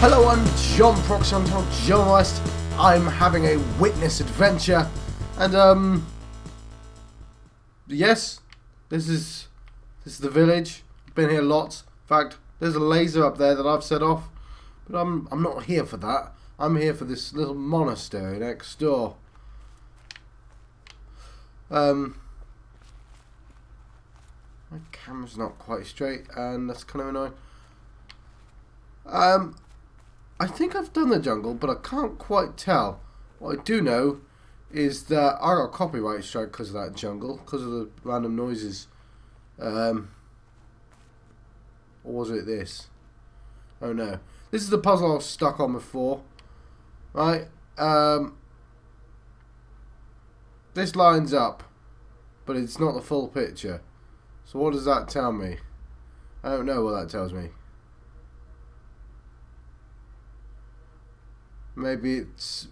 Hello, I'm John Prox, I'm journalist. I'm having a witness adventure, and yes, this is the village. Been here lots. In fact, there's a laser up there that I've set off, but I'm not here for that. I'm here for this little monastery next door. My camera's not quite straight, and that's kind of annoying. I think I've done the jungle, but I can't quite tell. What I do know is that I got a copyright strike because of that jungle, because of the random noises. Or was it this? Oh no. This is the puzzle I was stuck on before. Right? This lines up, but it's not the full picture. So what does that tell me? I don't know what that tells me. Maybe it's...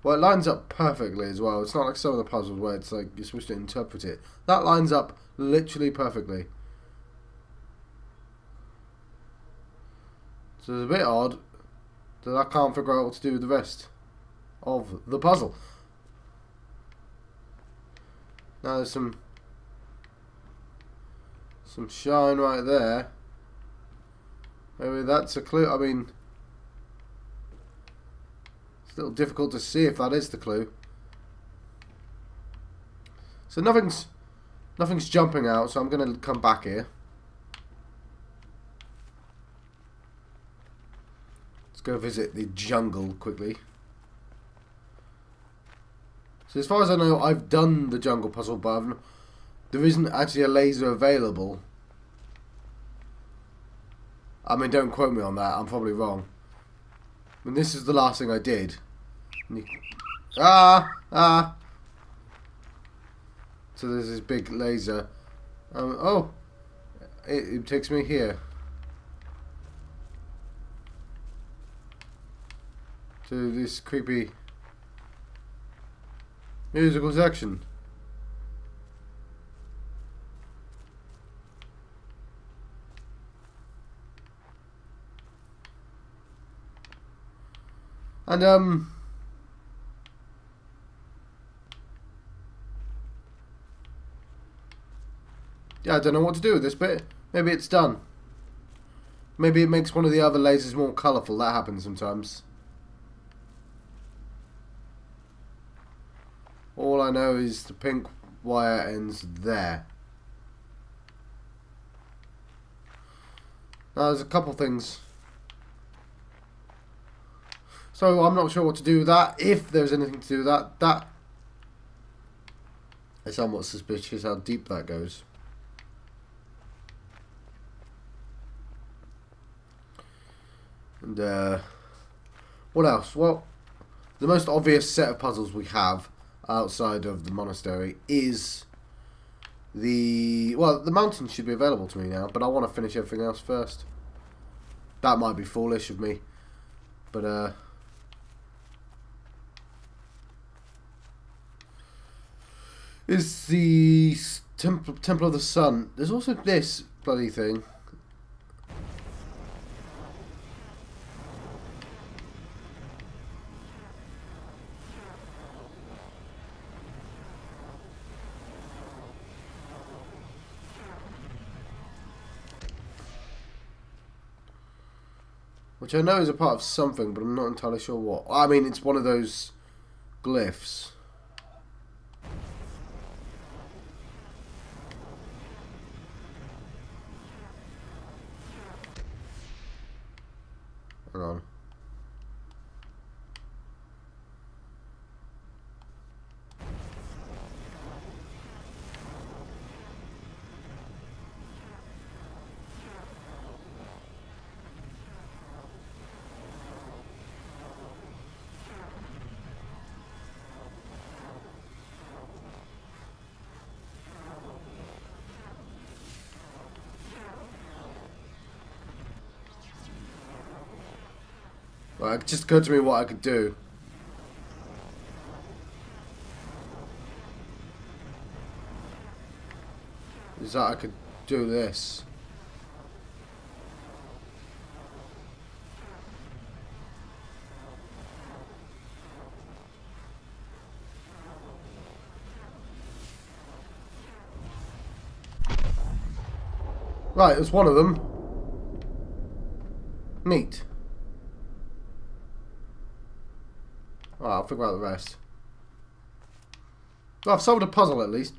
well, it lines up perfectly as well. It's not like some of the puzzles where it's like you're supposed to interpret it. That lines up literally perfectly. So it's a bit odd that I can't figure out what to do with the rest of the puzzle. Now there's some shine right there. Maybe that's a clue. I mean... a little difficult to see if that is the clue. So nothing's jumping out, so I'm going to come back here. Let's go visit the jungle quickly. So as far as I know, I've done the jungle puzzle, but there isn't actually a laser available. I mean, don't quote me on that, I'm probably wrong. I mean, this is the last thing I did. So there's this big laser. Oh, it takes me here to this creepy musical section. And yeah, I don't know what to do with this bit. Maybe it's done. Maybe it makes one of the other lasers more colourful. That happens sometimes. All I know is the pink wire ends there. Now there's a couple things. So I'm not sure what to do with that. If there's anything to do with that. That is somewhat suspicious how deep that goes. And what else? Well, the most obvious set of puzzles we have outside of the monastery is the... well, the mountain should be available to me now, but I want to finish everything else first. That might be foolish of me, but is the Temple of the Sun. There's also this bloody thing. Which I know is a part of something, but I'm not entirely sure what. I mean, it's one of those glyphs. Hang on. Right, it just occurred to me what I could do. Is that I could do this. Right, it's one of them. Neat. Alright, I'll figure out the rest. Well, I've solved a puzzle at least.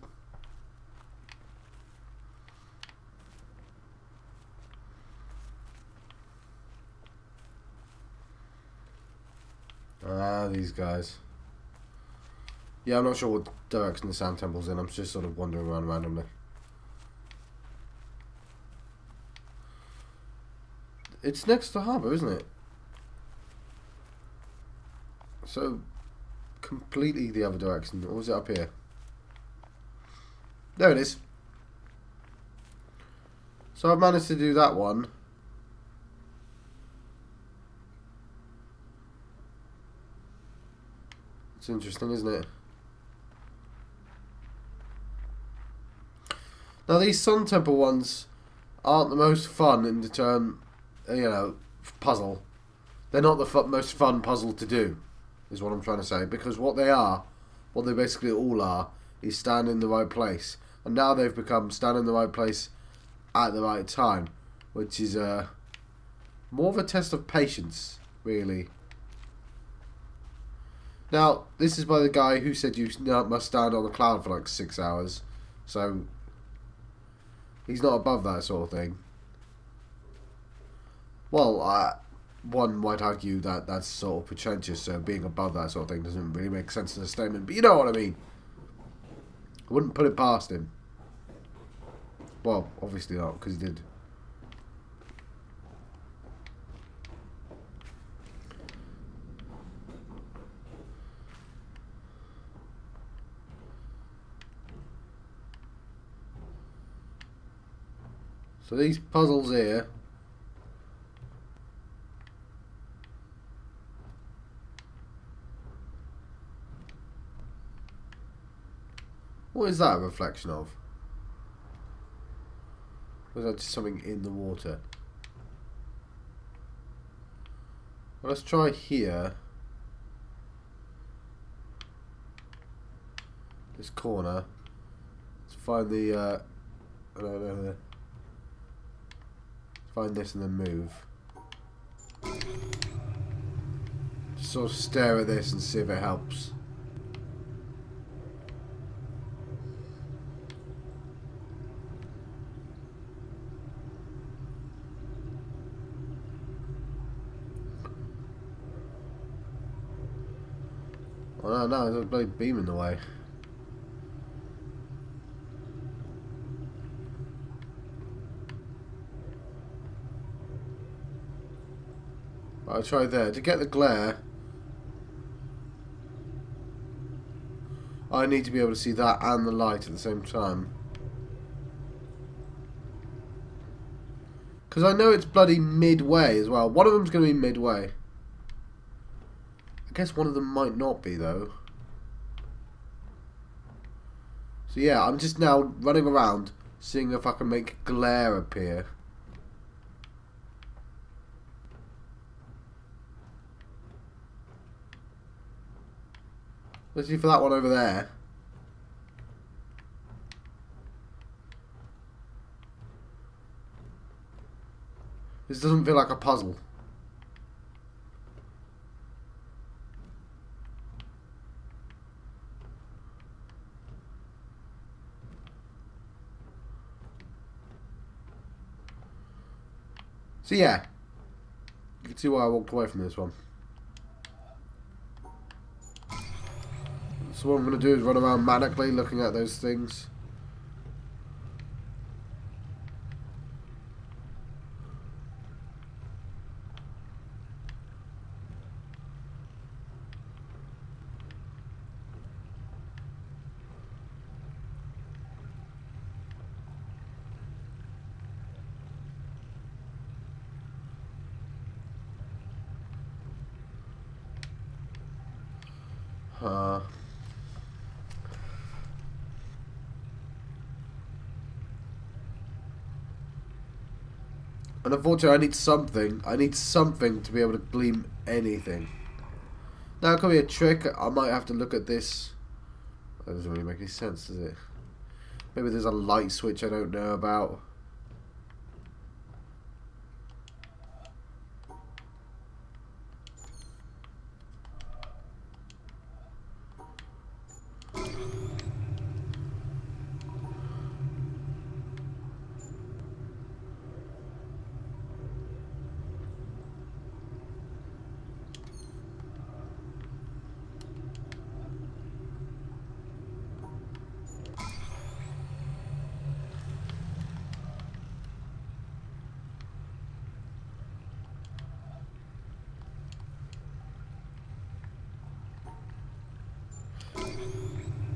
Ah, these guys. Yeah, I'm not sure what direction the sand temple's in. I'm just sort of wandering around randomly. It's next to the harbour, isn't it? So, completely the other direction. Or was it up here? There it is. So I've managed to do that one. It's interesting, isn't it? Now these Sun Temple ones aren't the most fun in the term, you know, puzzle. They're not the most fun puzzle to do, is what I'm trying to say. Because what they are, what they basically all are, is stand in the right place. And now they've become stand in the right place at the right time, which is more of a test of patience, really. Now, this is by the guy who said you must stand on a cloud for like 6 hours. So, he's not above that sort of thing. Well, one might argue that that's sort of pretentious, so being above that sort of thing doesn't really make sense as a statement. But you know what I mean. I wouldn't put it past him. Well, obviously not, because he did. So these puzzles here, what is that a reflection of? Or is that just something in the water? Well, let's try here. This corner. Let's find the find this and then move. Just sort of stare at this and see if it helps. Oh no, there's a bloody beam in the way. I'll try there. To get the glare, I need to be able to see that and the light at the same time. Because I know it's bloody midway as well. One of them's going to be midway. I guess one of them might not be, though. So yeah, I'm just now running around, seeing if I can make glare appear. Let's see for that one over there. This doesn't feel like a puzzle. So yeah, you can see why I walked away from this one. So what I'm going to do is run around manically looking at those things. And unfortunately, I need something to be able to gleam anything. Now, it could be a trick. I might have to look at this. That doesn't really make any sense, does it? Maybe there's a light switch I don't know about.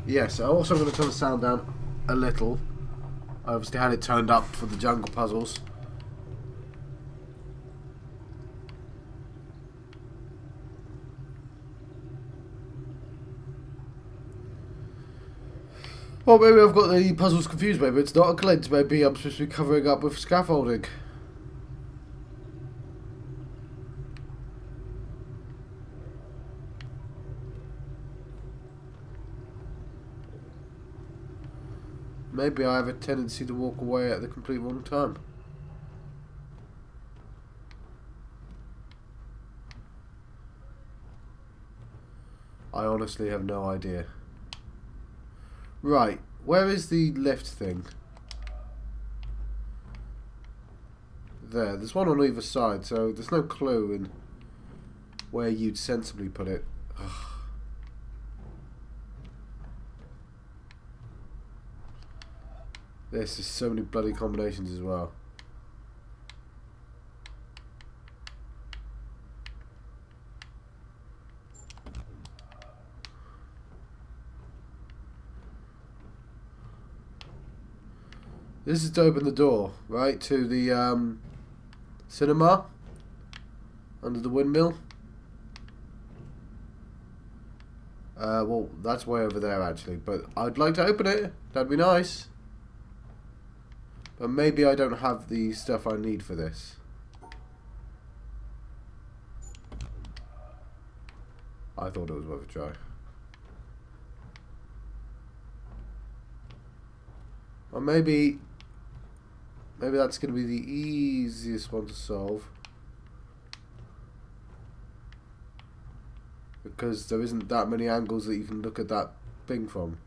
Yes, I'm also going to turn the sound down a little. I obviously had it turned up for the jungle puzzles. Well, maybe I've got the puzzles confused. Maybe it's not a glint. Maybe I'm supposed to be covering up with scaffolding. Maybe I have a tendency to walk away at the complete wrong time. I honestly have no idea. Right, where is the lift thing? There's one on either side, so there's no clue in where you'd sensibly put it. Ugh. There's just so many bloody combinations as well. This is to open the door, right, to the cinema under the windmill. Well, that's way over there actually, but I'd like to open it. That'd be nice. But maybe I don't have the stuff I need for this. I thought it was worth a try. Or maybe that's going to be the easiest one to solve. Because there isn't that many angles that you can look at that thing from.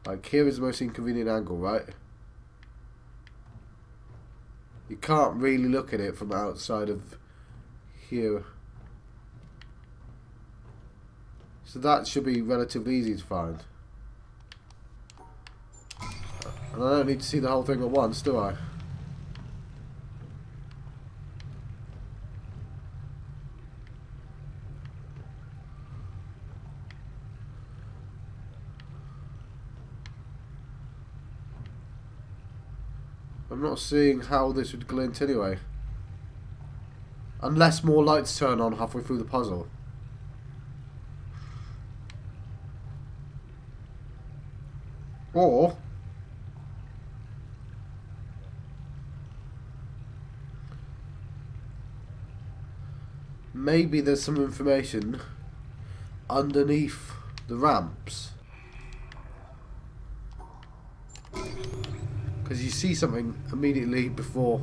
Like, here is the most inconvenient angle, right? You can't really look at it from outside of here. So that should be relatively easy to find. And I don't need to see the whole thing at once, do I? I'm not seeing how this would glint anyway. Unless more lights turn on halfway through the puzzle. Or maybe there's some information underneath the ramps. Because you see something immediately before.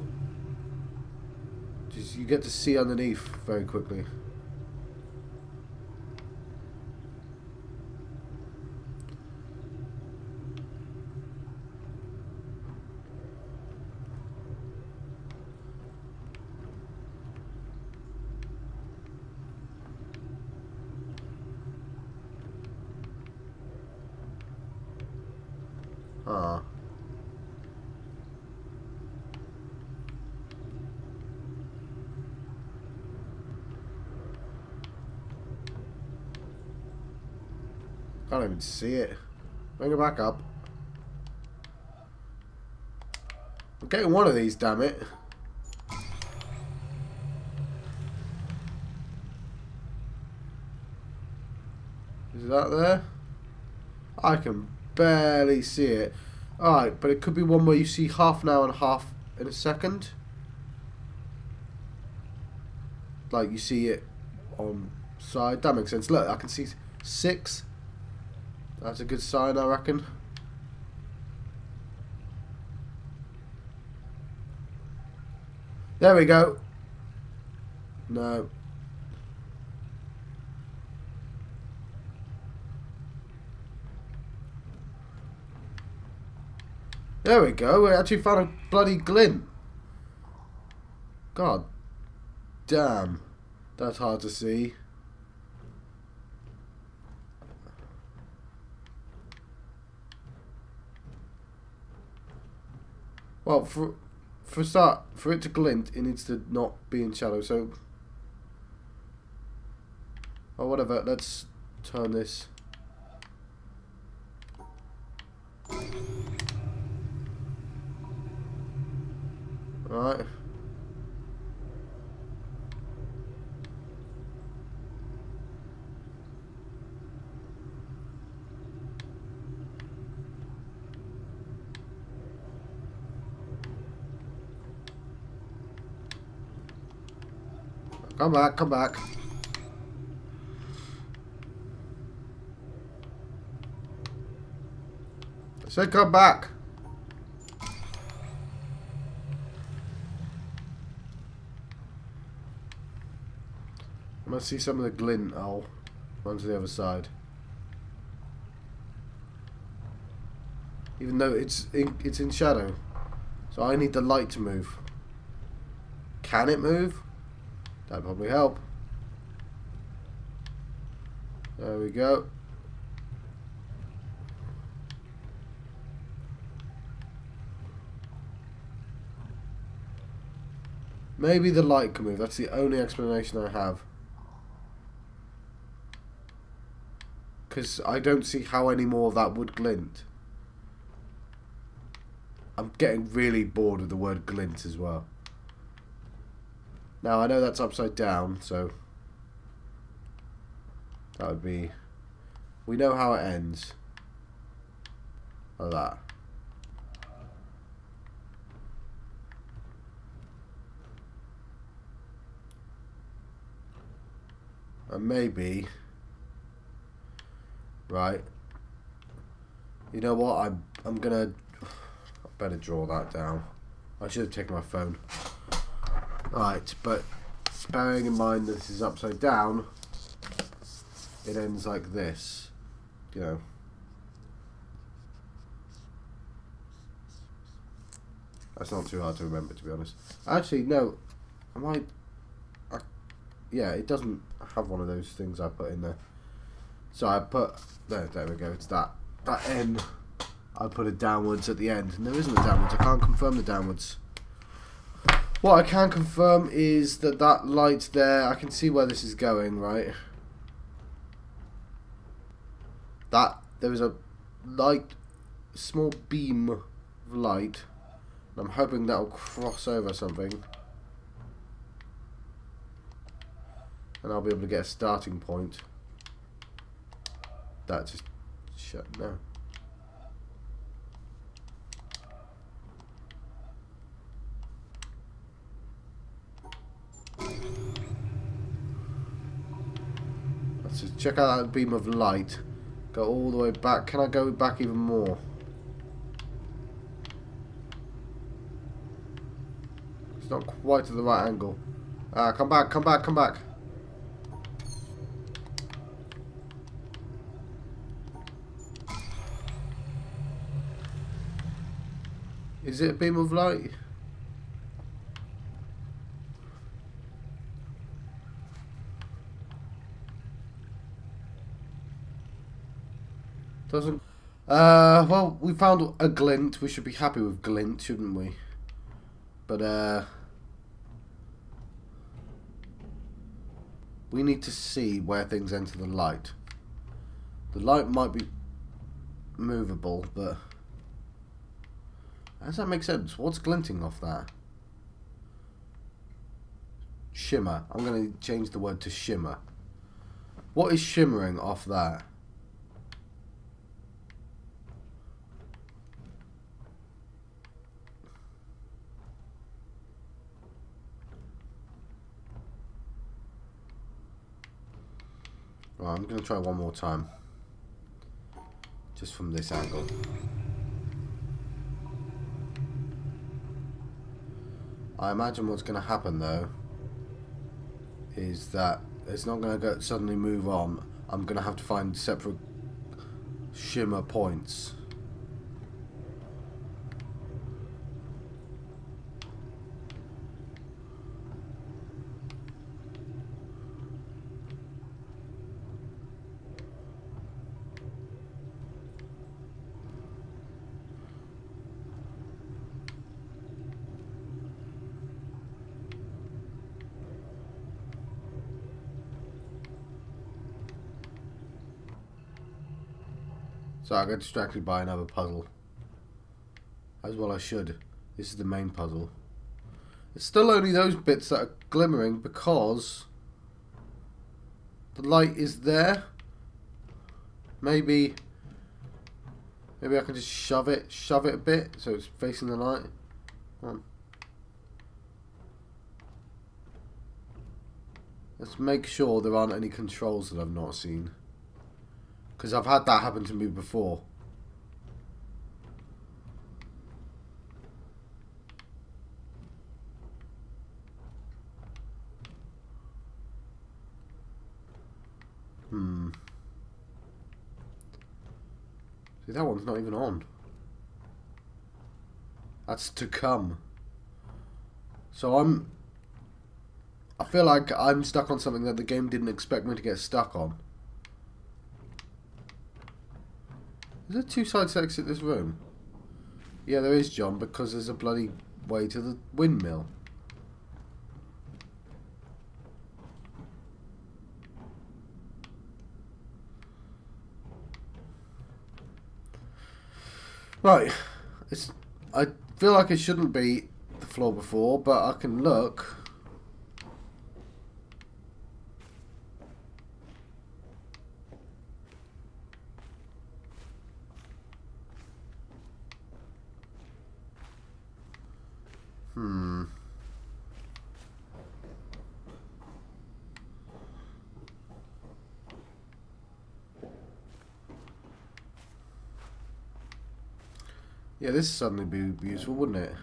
Just you get to see underneath very quickly. Ah. Can't even see it. Bring it back up. I'm getting one of these, damn it. Is that there? I can barely see it. Alright, but it could be one where you see half now and half in a second. Like you see it on side. That makes sense. Look, I can see 6. That's a good sign, I reckon. There we go. No. There we go. We actually found a bloody glint. God damn. That's hard to see. Well, for a start, for it to glint, it needs to not be in shadow. So, or whatever. Let's turn this. Right. Come back, come back. I said come back. I'm gonna see some of the glint. I'll run to the other side. Even though it's in shadow. So I need the light to move. Can it move? That'd probably help. There we go. Maybe the light can move. That's the only explanation I have. Because I don't see how any more of that would glint. I'm getting really bored of the word glint as well. Now I know that's upside down, so that would be... We know how it ends. Like that. And maybe... Right. You know what? I'm gonna... I better draw that down. I should have taken my phone. Right, but bearing in mind that this is upside down, it ends like this. You know. That's not too hard to remember, to be honest. Actually, no. Yeah, it doesn't have one of those things I put in there. So I put... There we go. It's that N. I put it downwards at the end. And there isn't a downwards. I can't confirm the downwards. What I can confirm is that light there, I can see where this is going, right? There is a light, small beam of light. I'm hoping that'll cross over something. And I'll be able to get a starting point. That just shut now. Let's just check out that beam of light. Go all the way back. Can I go back even more? It's not quite to the right angle. Come back, come back, come back. Is it a beam of light? Doesn't. Well, we found a glint. We should be happy with glint, shouldn't we? But, we need to see where things enter the light. The light might be movable, but... Does that make sense? What's glinting off that? Shimmer. I'm going to change the word to shimmer. What is shimmering off that? Right, I'm going to try one more time. Just from this angle. I imagine what's going to happen though is that it's not going to suddenly move on. I'm going to have to find separate shimmer points. So I got distracted by another puzzle. As well I should. This is the main puzzle. It's still only those bits that are glimmering because the light is there. Maybe I can just shove it a bit so it's facing the light. Let's make sure there aren't any controls that I've not seen, because I've had that happen to me before. See, that one's not even on. That's to come. So I feel like I'm stuck on something that the game didn't expect me to get stuck on. Is there two sides to exit this room? Yeah, there is, John, because there's a bloody way to the windmill. Right, I feel like it shouldn't be the floor before, but I can look. Yeah, this would suddenly be useful, wouldn't it?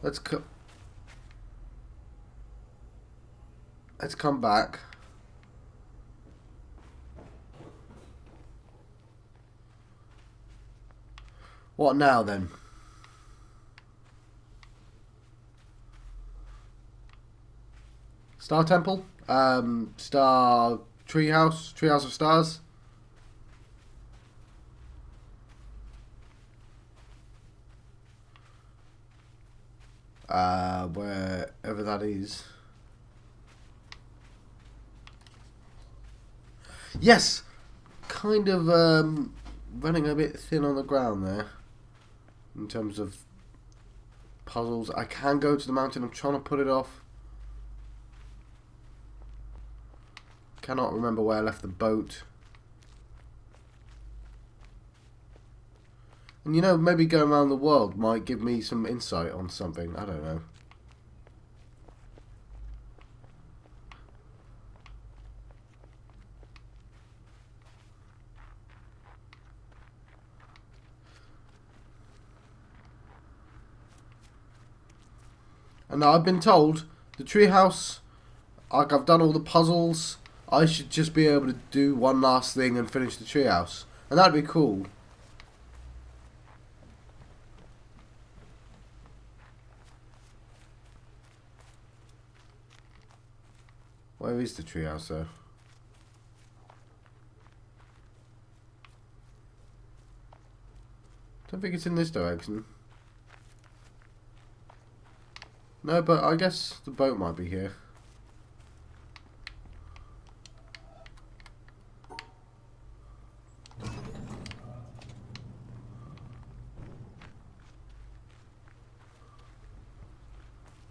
Let's come back. What now then? Star Temple? Star Treehouse? Treehouse of Stars? Wherever that is. Yes! Kind of running a bit thin on the ground there in terms of puzzles. I can go to the mountain. I'm trying to put it off. Cannot remember where I left the boat. And you know, maybe going around the world might give me some insight on something. I don't know. And now I've been told the treehouse, like I've done all the puzzles, I should just be able to do one last thing and finish the treehouse. And that'd be cool. Where is the treehouse though? Don't think it's in this direction. No, but I guess the boat might be here.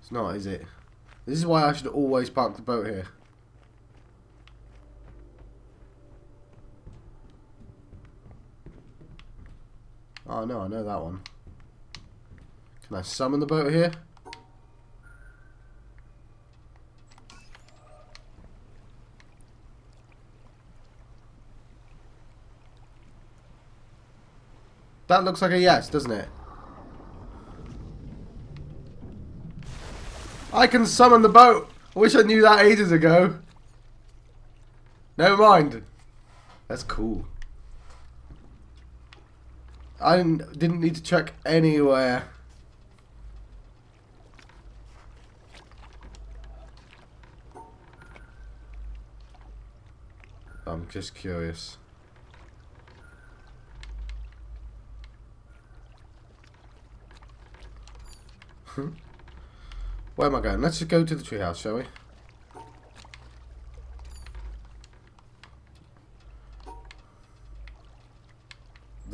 It's not, is it? This is why I should always park the boat here. Oh no, I know that one. Can I summon the boat here? That looks like a yes, doesn't it? I can summon the boat! I wish I knew that ages ago. Never mind. That's cool. I didn't need to check anywhere. I'm just curious. Where am I going? Let's just go to the treehouse, shall we?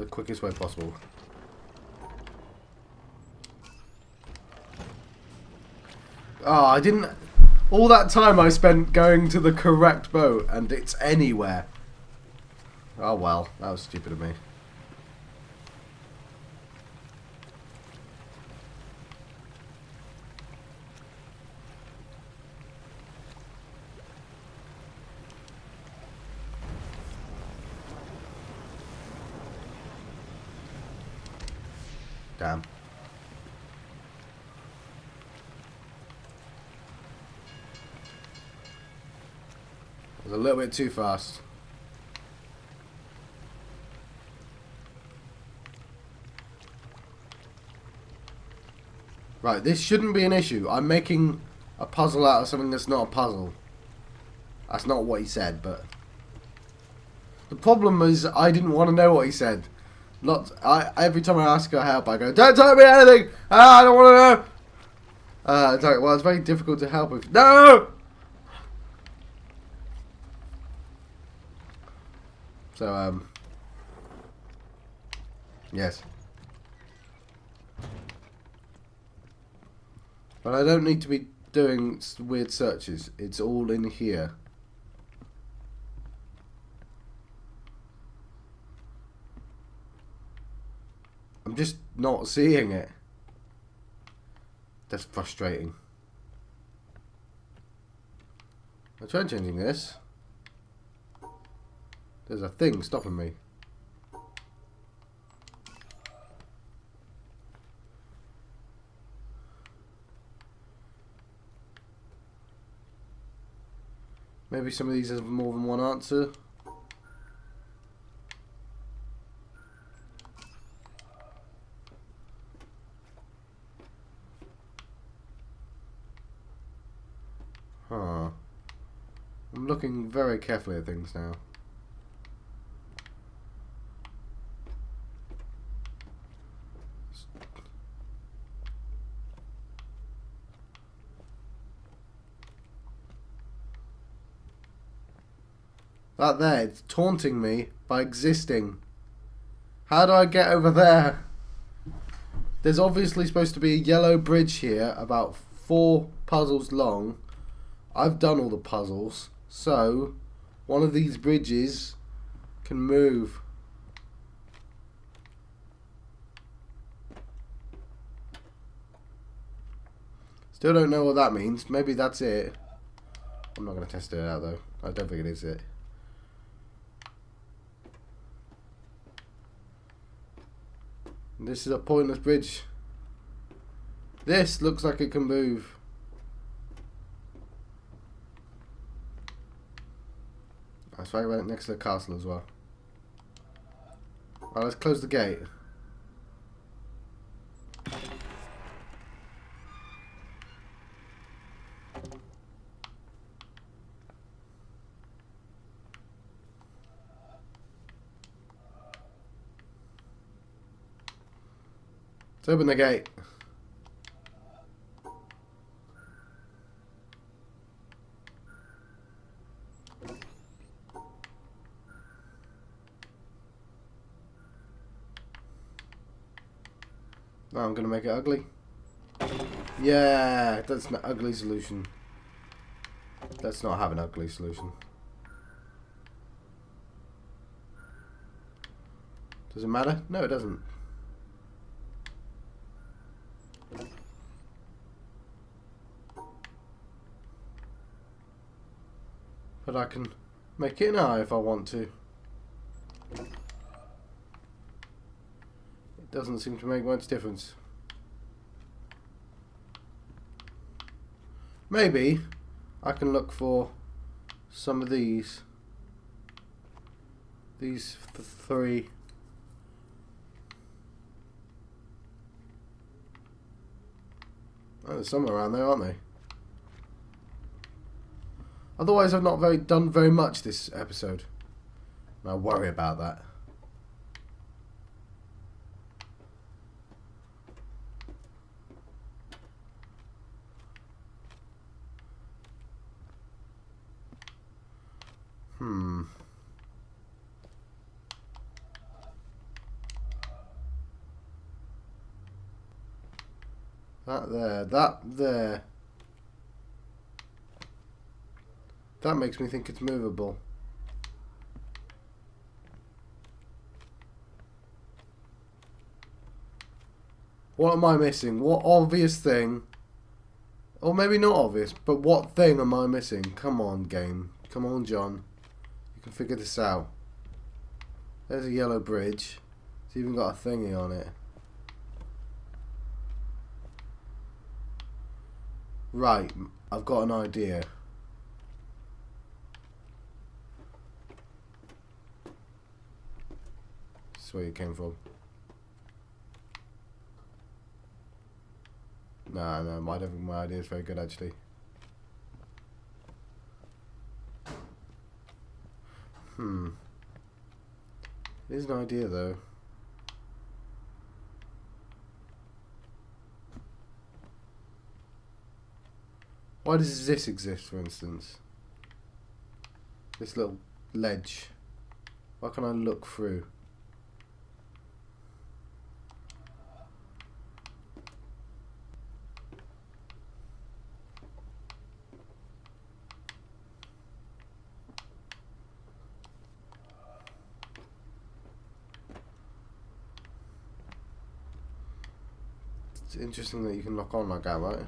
the quickest way possible. Oh, I didn't... All that time I spent going to the correct boat, and it's anywhere. Oh well, that was stupid of me. Damn. I was a little bit too fast. Right, this shouldn't be an issue. I'm making a puzzle out of something that's not a puzzle. That's not what he said, but... The problem is I didn't want to know what he said. Every time I ask for help, I go, "Don't tell me anything! I don't want to know!" It's like, well, it's very difficult to help if... No! So, yes. But I don't need to be doing weird searches. It's all in here. I'm just not seeing it. That's frustrating. I tried changing this. There's a thing stopping me. Maybe some of these have more than one answer. Huh. I'm looking very carefully at things now. That there, it's taunting me by existing. How do I get over there? There's obviously supposed to be a yellow bridge here, about 4 puzzles long. I've done all the puzzles, so one of these bridges can move. Still don't know what that means. Maybe that's it. I'm not going to test it out though. I don't think it is it. This is a pointless bridge. This looks like it can move. That's right next to the castle as well. Right, let's close the gate. Let's open the gate. Now I'm going to make it ugly. Yeah, that's an ugly solution. Let's not have an ugly solution. Does it matter? No, it doesn't. But I can make it an eye if I want to. It doesn't seem to make much difference. Maybe I can look for some of these. These 3. Oh, there's some around there, aren't they? Otherwise, I've not done very much this episode. I worry about that. That there. That there. That makes me think it's movable. What am I missing? What obvious thing? Or maybe not obvious, but what thing am I missing? Come on, game. Come on, John. You can figure this out. There's a yellow bridge. It's even got a thingy on it. Right, I've got an idea. That's where you came from. Nah, no, I don't think my idea is very good, actually. It is an idea, though. Why does this exist, for instance? This little ledge. Why can't I look through? It's interesting that you can lock on like that, right?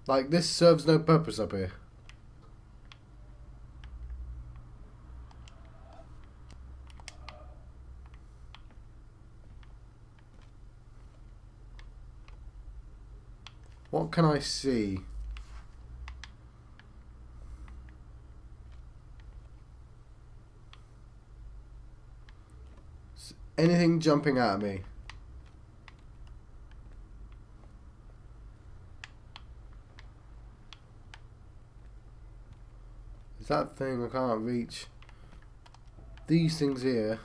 Like, this serves no purpose up here. What can I see? Anything jumping out at me? Is that thing I can't reach? These things here.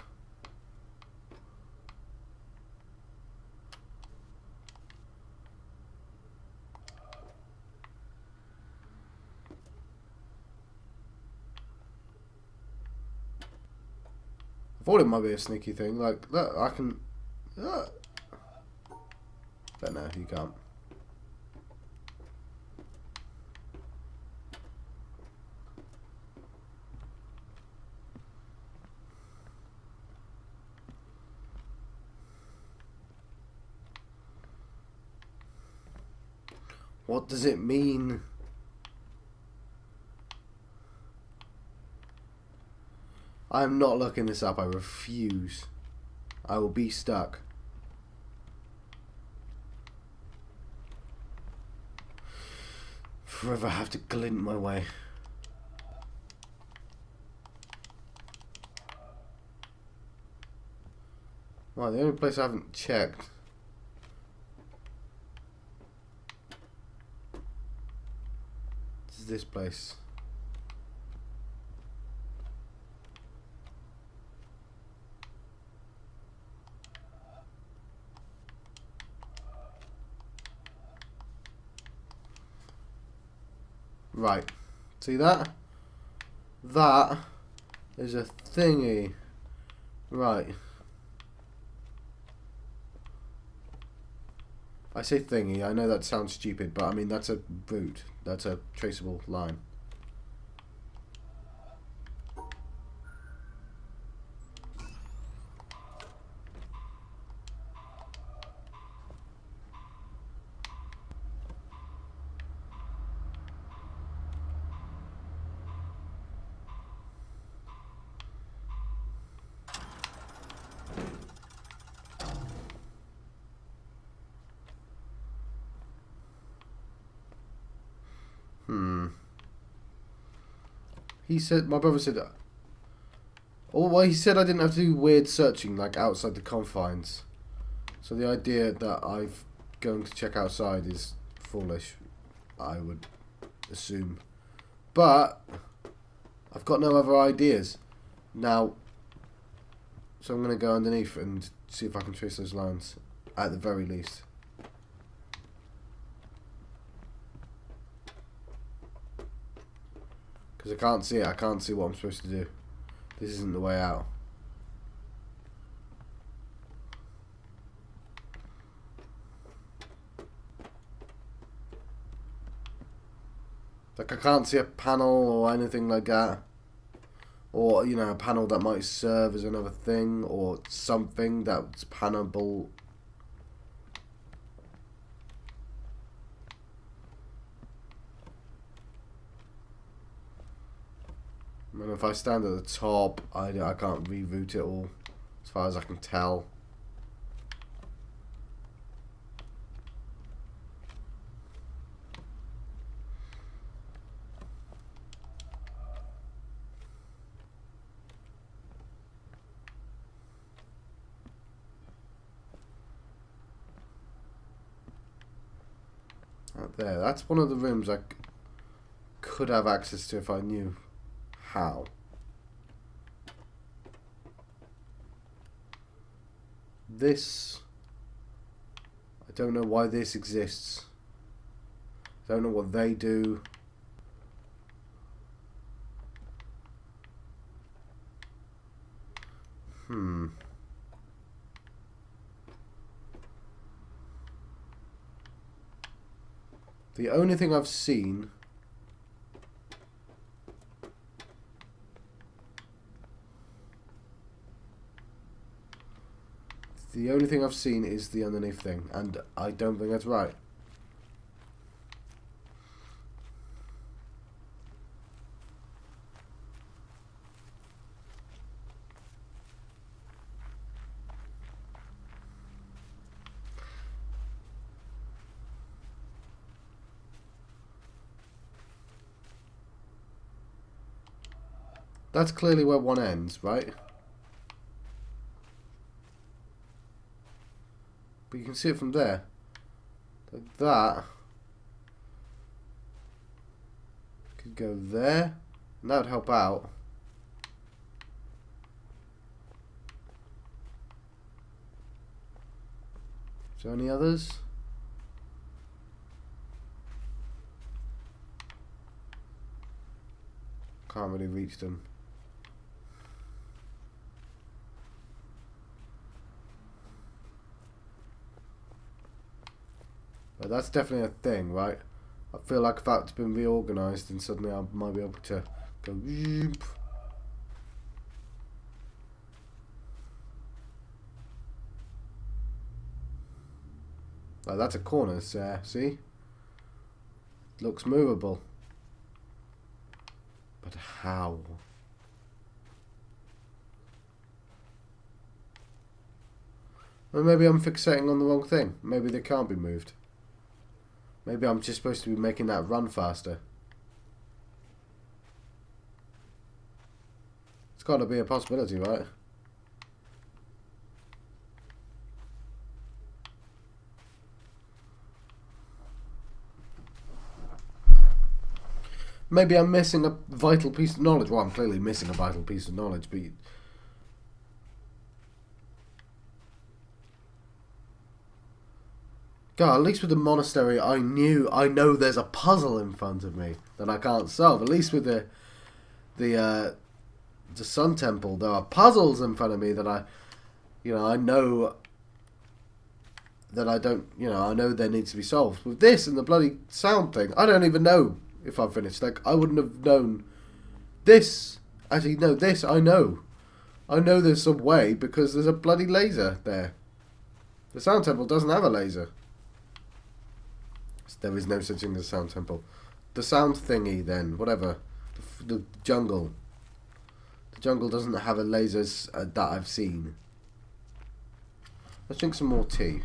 I thought it might be a sneaky thing. Like, look, I can. But no, you can't. What does it mean? I am not looking this up. I refuse. I will be stuck. Forever have to glint my way. Well, the only place I haven't checked is this place. Right. See that? That is a thingy. Right. I say thingy, I know that sounds stupid, but I mean that's a route. That's a traceable line. He said, my brother said, Oh, well, he said I didn't have to do weird searching, like outside the confines. So the idea that I'm going to check outside is foolish, I would assume. But I've got no other ideas now, so I'm going to go underneath and see if I can trace those lines at the very least. Because I can't see it. I can't see what I'm supposed to do. This isn't the way out. Like, I can't see a panel or anything like that. Or, you know, a panel that might serve as another thing. Or something that's panable. And if I stand at the top, I can't reroute it all. As far as I can tell. Out there. That's one of the rooms I could have access to if I knew how. This, I don't know why this exists. I don't know what they do. The only thing I've seen is the underneath thing, and I don't think that's right. That's clearly where one ends, right? But you can see it from there. Like that could go there, and that would help out. Is there any others? Can't really reach them. But that's definitely a thing, right? I feel like if that's been reorganised, then suddenly I might be able to go. Like, that's a corner there, see? Looks movable. But how? Well, maybe I'm fixating on the wrong thing. Maybe they can't be moved. Maybe I'm just supposed to be making that run faster. It's got to be a possibility, right? Maybe I'm missing a vital piece of knowledge. Well, I'm clearly missing a vital piece of knowledge, but... God, at least with the monastery, I know there's a puzzle in front of me that I can't solve. At least with the Sun Temple, there are puzzles in front of me that I know that I don't, I know there needs to be solved. With this and the bloody sound thing, I don't even know if I'm finished. Like, I wouldn't have known this. Actually, no, this I know. I know there's some way because there's a bloody laser there. The Sound Temple doesn't have a laser. There is no such thing as a sound temple. The sound thingy, then, whatever. The jungle. The jungle doesn't have a lasers that I've seen. Let's drink some more tea.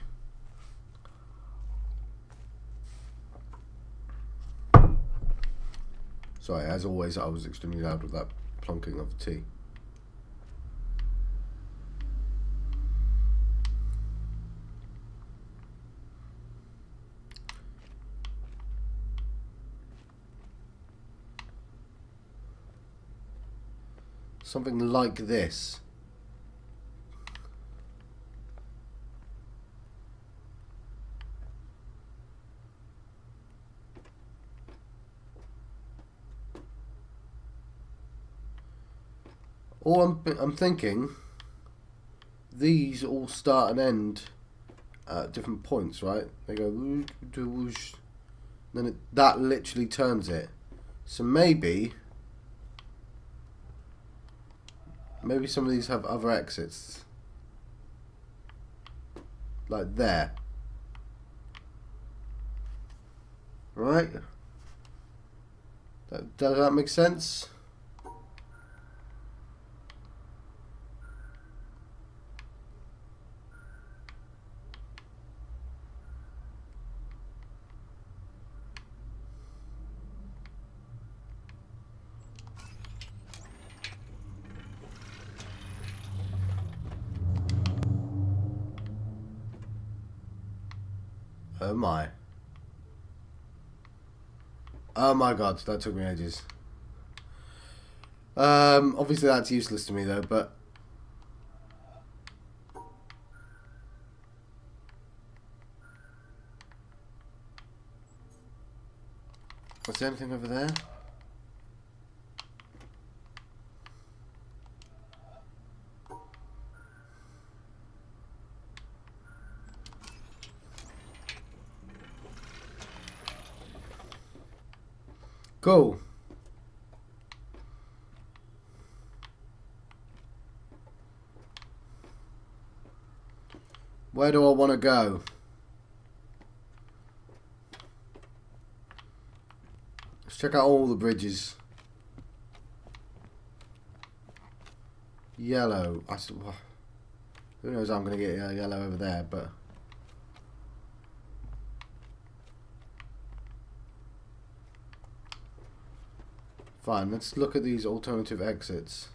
Sorry, as always, I was extremely loud with that plonking of the tea. something like this. Or I'm thinking these all start and end at different points, right? They go whoosh, whoosh, then that literally turns it. So maybe some of these have other exits, like there, right? Does that make sense? Oh my. Oh my god, that took me ages. Obviously that's useless to me though, but... Was there anything over there? Cool. Where do I want to go? Let's check out all the bridges. Yellow. Who knows how I'm going to get yellow over there, but... Fine, let's look at these alternative exits.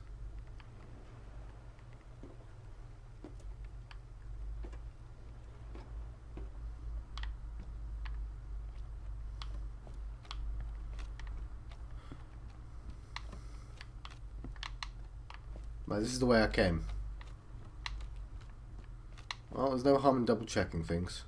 Right, this is the way I came. Well, there's no harm in double checking things.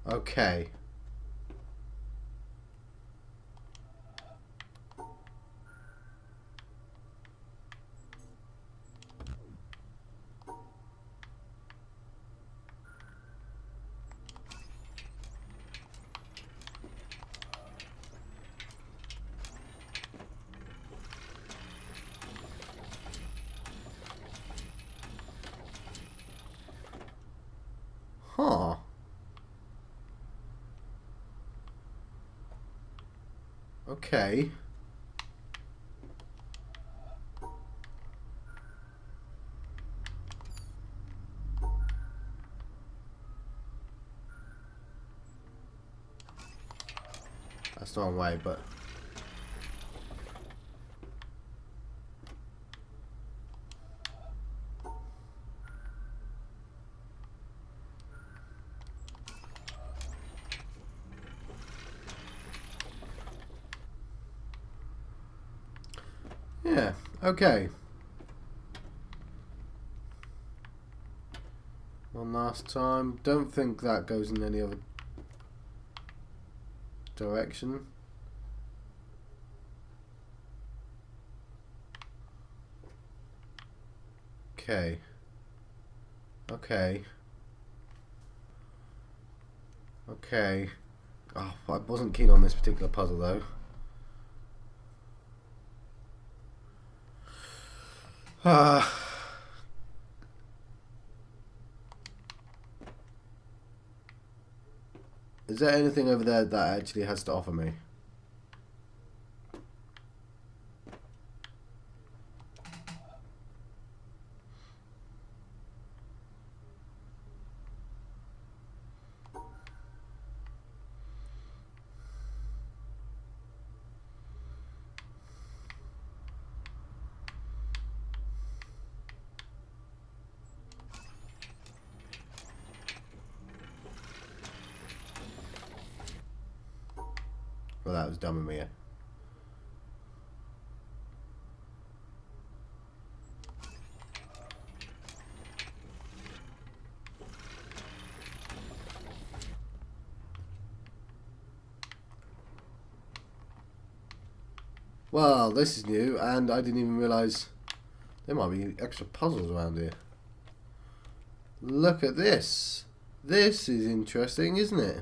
Okay. Huh. Okay. That's the wrong way, but... Yeah, okay. One last time. Don't think that goes in any other direction. Okay. Okay. Okay. Oh, I wasn't keen on this particular puzzle though. Is there anything over there that actually has to offer me? that was dumb of me. Well, this is new, and I didn't even realise there might be extra puzzles around here. Look at this. This is interesting, isn't it?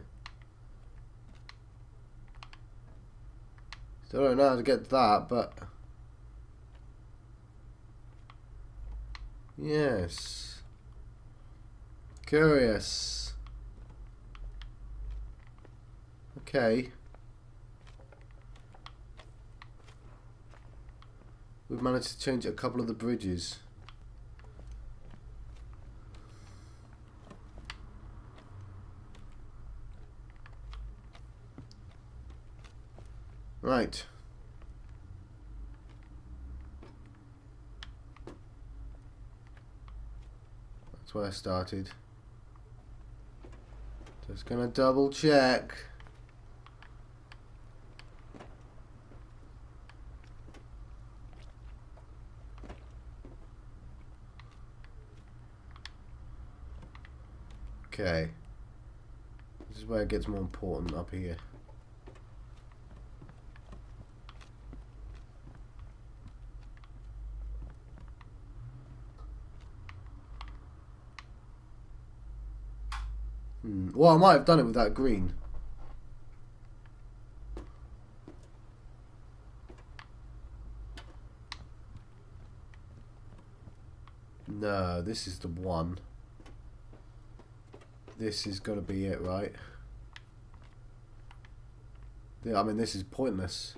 Still don't know how to get that, but... yes. Curious. Okay. We've managed to change a couple of the bridges. Right. That's where I started. Just gonna double check. Okay. This is where it gets more important, up here. Well, I might have done it with that green. No, this is the one. This is got to be it, right? Yeah, I mean, this is pointless.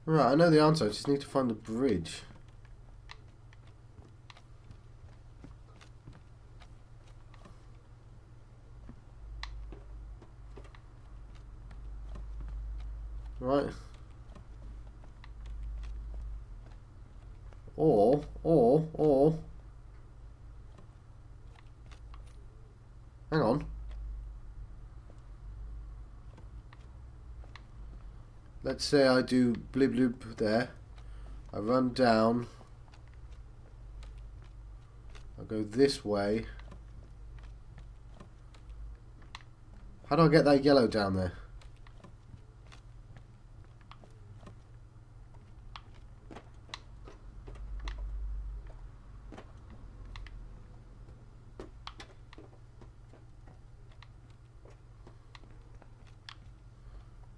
Right, I know the answer. I just need to find the bridge. Right. Or. Hang on. Let's say I do blib blib there. I run down. I go this way. How do I get that yellow down there?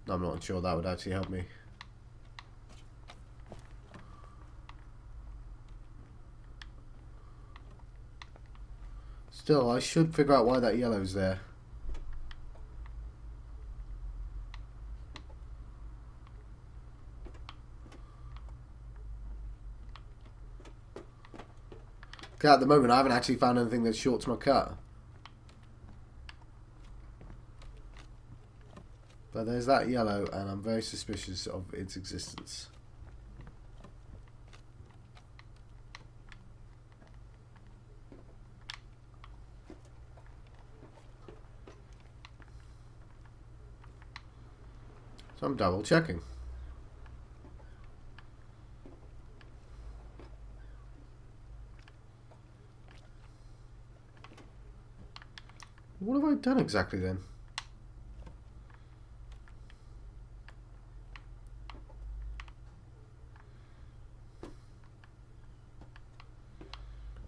I'm not sure that would actually help me. Still, I should figure out why that yellow's there. At the moment, I haven't actually found anything that shorts my cut. But there's that yellow, and I'm very suspicious of its existence. So I'm double checking. What have I done exactly then?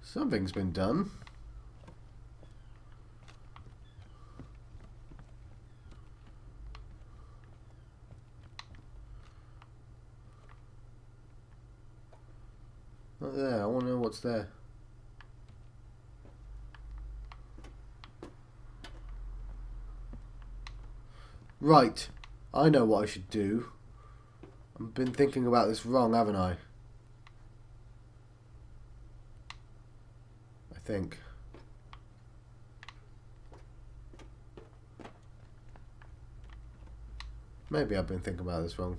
Something's been done. Not there. I want to know what's there. Right. I know what I should do. I've been thinking about this wrong, haven't I? think. Maybe I've been thinking about this wrong.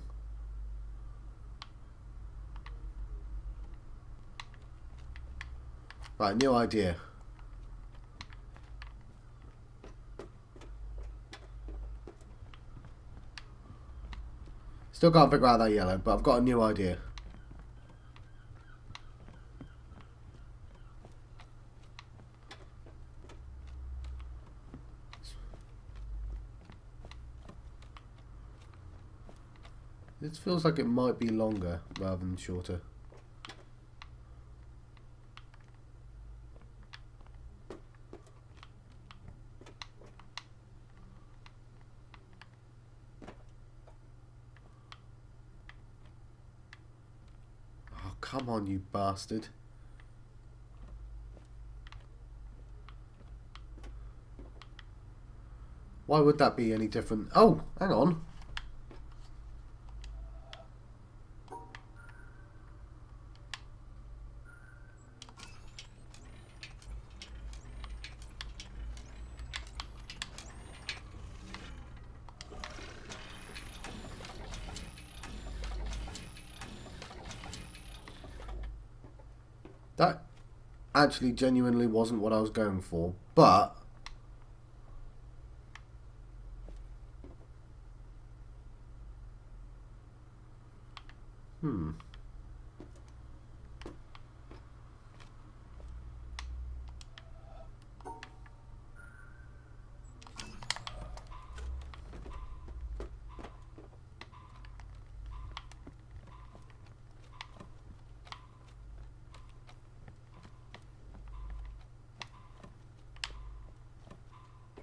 Right, new idea. Still can't figure out that yellow, but I've got a new idea. This feels like it might be longer rather than shorter. Oh, come on, you bastard. Why would that be any different? Oh, hang on. That actually genuinely wasn't what I was going for, but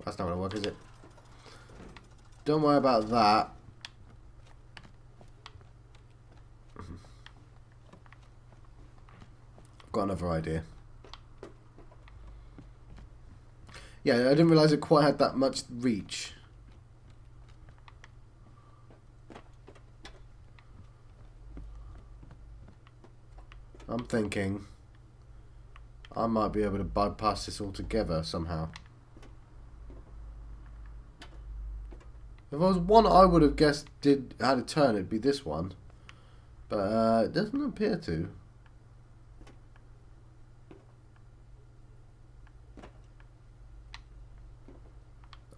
that's not going to work, is it? Don't worry about that. I've got another idea. Yeah, I didn't realise it quite had that much reach. I'm thinking I might be able to bypass this altogether somehow. If there was one I would have guessed did had a turn, it'd be this one. But it doesn't appear to.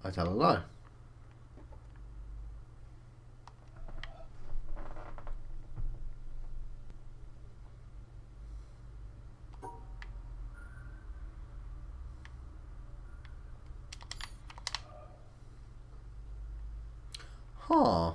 I tell a lie. Huh.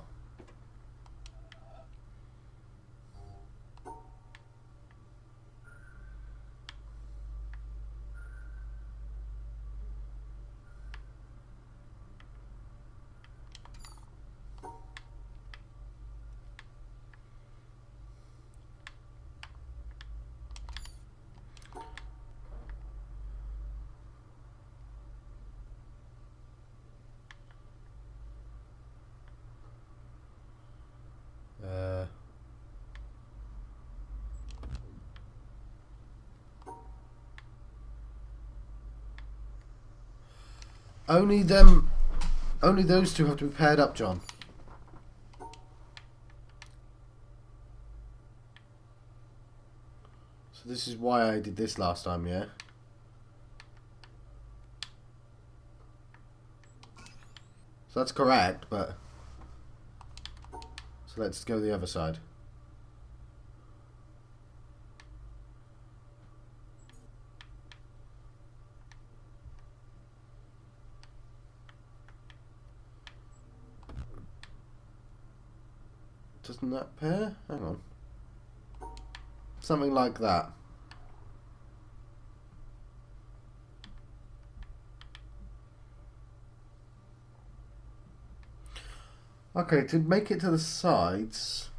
Only those two have to be paired up, John. So this is why I did this last time, yeah? So that's correct, but... So let's go the other side. Doesn't that pair? Hang on. Something like that. Okay, to make it to the sides...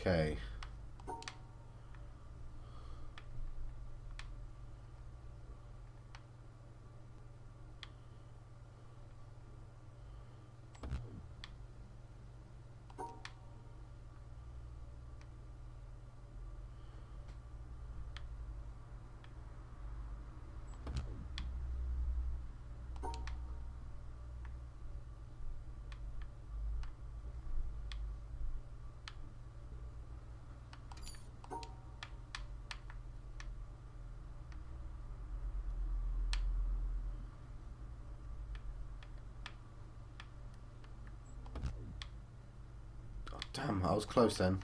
Okay. Damn, I was close then.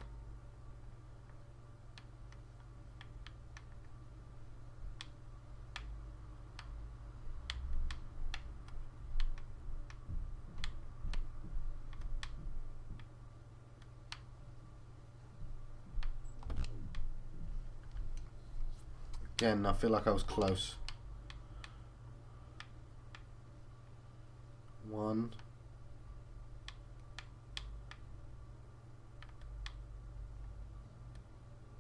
Again, I feel like I was close. One.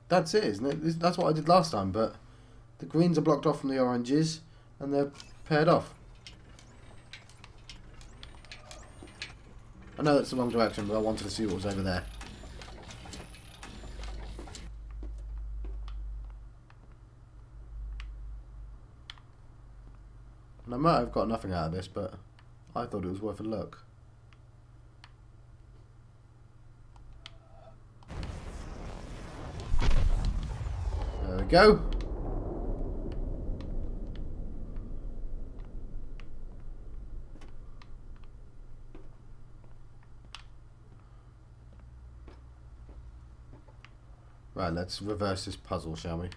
That's it, isn't it? That's what I did last time, but the greens are blocked off from the oranges, and they're paired off. I know that's the wrong direction, but I wanted to see what was over there. And I might have got nothing out of this, but I thought it was worth a look. There we go. Right, let's reverse this puzzle, shall we?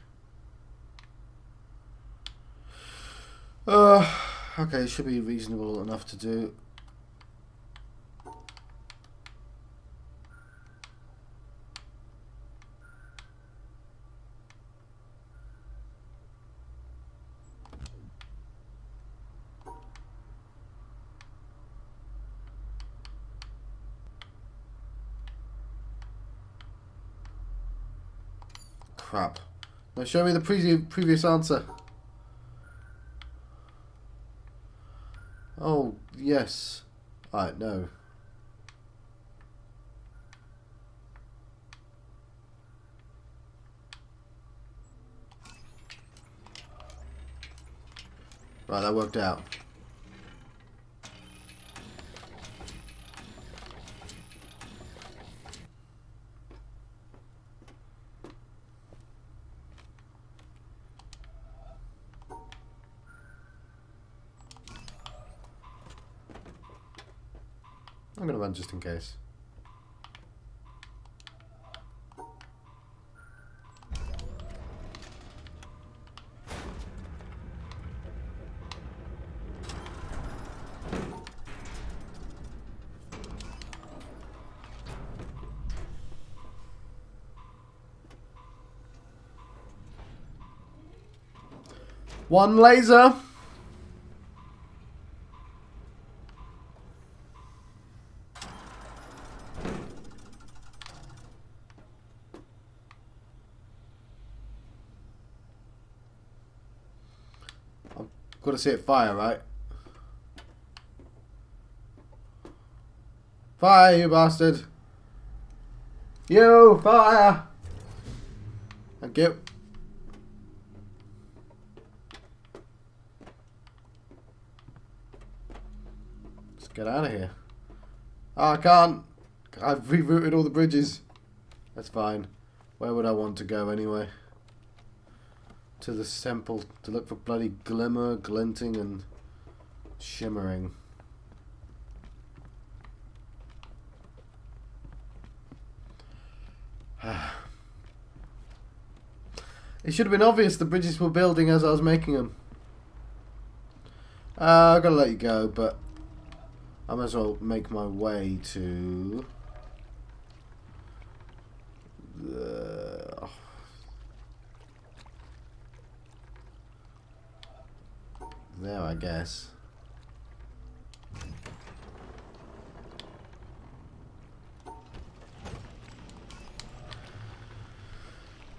Okay, should be reasonable enough to do. Crap. Now show me the previous answer. Oh, yes. Alright, no. Right, that worked out. I'm going to run just in case. One laser. I've got to see it fire, right? Fire, you bastard! You fire! Thank you. Let's get out of here. Oh, I can't. I've rerouted all the bridges. That's fine. Where would I want to go anyway? To the temple to look for bloody Glimmer, glinting, and shimmering. It should have been obvious the bridges were building as I was making them. I've got to let you go, but I might as well make my way to the... there, I guess.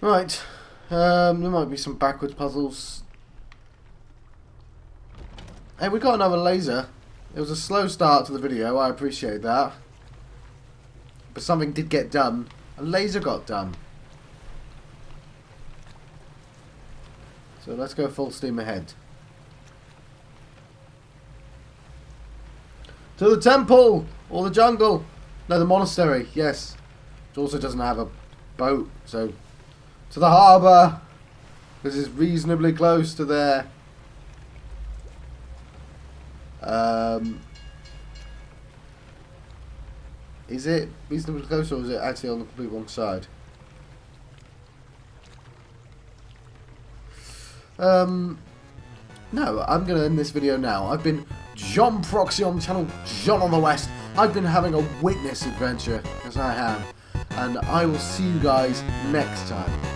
Right. There might be some backwards puzzles. Hey, we got another laser. It was a slow start to the video. I appreciate that. But something did get done. A laser got done. So let's go full steam ahead. To the temple! Or the jungle! No, the monastery, yes. It also doesn't have a boat, so... to the harbour! This is reasonably close to there. Is it reasonably close, or is it actually on the complete wrong side? No, I'm going to end this video now. I've been John Proxy on the channel, John on the West. I've been having a witness adventure, as I have. And I will see you guys next time.